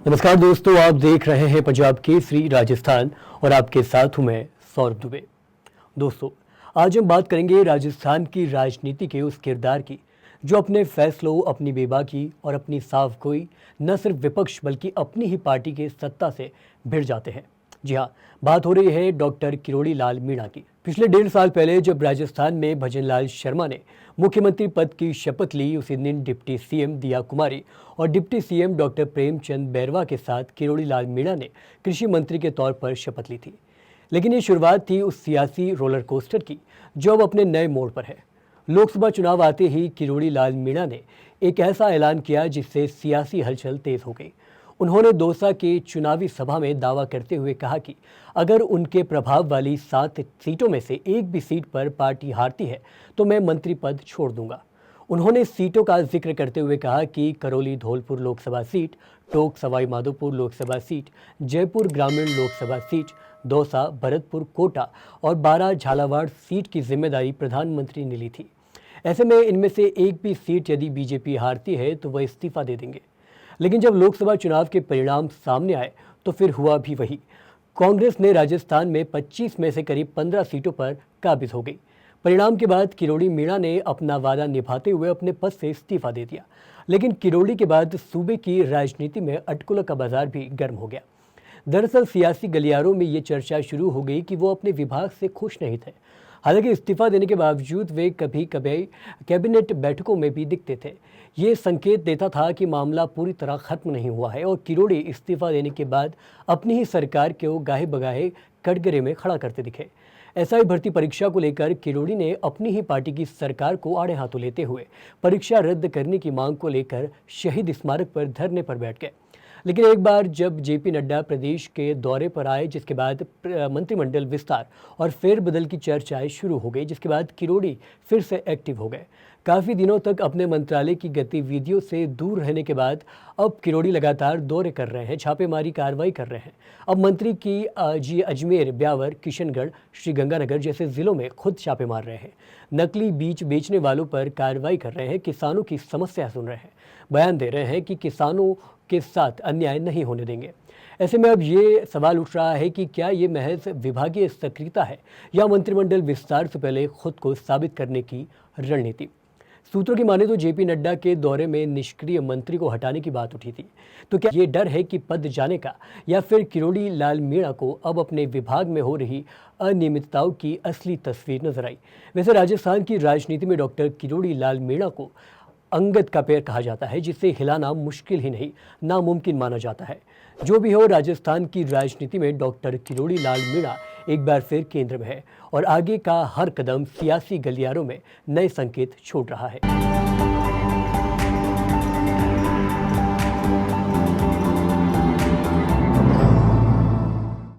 नमस्कार दोस्तों, आप देख रहे हैं पंजाब केसरी राजस्थान और आपके साथ हूं मैं सौरभ दुबे। दोस्तों, आज हम बात करेंगे राजस्थान की राजनीति के उस किरदार की जो अपने फैसलों, अपनी बेबाकी और अपनी साफगोई न सिर्फ विपक्ष बल्कि अपनी ही पार्टी के सत्ता से भिड़ जाते हैं। जी हाँ, बात हो रही है डॉक्टर किरोड़ी लाल मीणा की। पिछले 1.5 साल पहले जब राजस्थान में भजनलाल शर्मा ने मुख्यमंत्री पद की शपथ ली, उसी दिन डिप्टी सीएम दिया कुमारी और deputy CM doctor Premchand Bairwa के साथ किरोड़ी लाल मीणा ने कृषि मंत्री के तौर पर शपथ ली थी। लेकिन ये शुरुआत थी उस सियासी रोलर कोस्टर की जो अब अपने नए मोड़ पर है। लोकसभा चुनाव आते ही किरोड़ी लाल मीणा ने एक ऐसा ऐलान किया जिससे सियासी हलचल तेज हो गई। उन्होंने दौसा के चुनावी सभा में दावा करते हुए कहा कि अगर उनके प्रभाव वाली 7 सीटों में से एक भी सीट पर पार्टी हारती है तो मैं मंत्री पद छोड़ दूंगा। उन्होंने सीटों का जिक्र करते हुए कहा कि करौली धौलपुर लोकसभा सीट, टोंक सवाई माधोपुर लोकसभा सीट, जयपुर ग्रामीण लोकसभा सीट, दौसा, भरतपुर कोटा और बारां झालावाड़ सीट की जिम्मेदारी प्रधानमंत्री ने ली थी। ऐसे में इनमें से एक भी सीट यदि बीजेपी हारती है तो वह इस्तीफा दे देंगे। लेकिन जब लोकसभा चुनाव के परिणाम सामने आए तो फिर हुआ भी वही। कांग्रेस ने राजस्थान में 25 में से करीब 15 सीटों पर काबिज हो गई। परिणाम के बाद किरोड़ी मीणा ने अपना वादा निभाते हुए अपने पद से इस्तीफा दे दिया। लेकिन किरोड़ी के बाद सूबे की राजनीति में अटकलों का बाजार भी गर्म हो गया। दरअसल सियासी गलियारों में ये चर्चा शुरू हो गई कि वो अपने विभाग से खुश नहीं थे। हालांकि इस्तीफा देने के बावजूद वे कभी कभी कैबिनेट बैठकों में भी दिखते थे। ये संकेत देता था कि मामला पूरी तरह खत्म नहीं हुआ है और किरोड़ी इस्तीफा देने के बाद अपनी ही सरकार को गाहे बगाहे कटघरे में खड़ा करते दिखे। एसआई भर्ती परीक्षा को लेकर किरोड़ी ने अपनी ही पार्टी की सरकार को आड़े हाथों लेते हुए परीक्षा रद्द करने की मांग को लेकर शहीद स्मारक पर धरने पर बैठ गए। लेकिन एक बार जब जेपी नड्डा प्रदेश के दौरे पर आए, जिसके बाद मंत्रिमंडल विस्तार और फेरबदल की चर्चाएं शुरू हो गई, जिसके बाद किरोड़ी फिर से एक्टिव हो गए। काफ़ी दिनों तक अपने मंत्रालय की गतिविधियों से दूर रहने के बाद अब किरोड़ी लगातार दौरे कर रहे हैं, छापेमारी कार्रवाई कर रहे हैं। अब मंत्री की अजमेर, ब्यावर, किशनगढ़, श्रीगंगानगर जैसे जिलों में खुद छापे मार रहे हैं। नकली बीज बेचने वालों पर कार्रवाई कर रहे हैं, किसानों की समस्या सुन रहे हैं, बयान दे रहे हैं कि किसानों के साथ अन्याय नहीं होने देंगे। ऐसे में अब ये सवाल उठ रहा है कि क्या ये महज विभागीय सक्रियता है या मंत्रिमंडल विस्तार से पहले खुद को साबित करने की रणनीति। सूत्रों की माने तो जेपी नड्डा के दौरे में निष्क्रिय मंत्री को हटाने की बात उठी थी। तो क्या ये डर है कि पद जाने का, या फिर किरोड़ी लाल मीणा को अब अपने विभाग में हो रही अनियमितताओं की असली तस्वीर नजर आई। वैसे राजस्थान की राजनीति में डॉक्टर किरोड़ी लाल मीणा को अंगद का पैर कहा जाता है, जिसे हिलाना मुश्किल ही नहीं नामुमकिन माना जाता है। जो भी हो, राजस्थान की राजनीति में डॉक्टर किरोड़ी लाल मीणा एक बार फिर केंद्र में है और आगे का हर कदम सियासी गलियारों में नए संकेत छोड़ रहा है।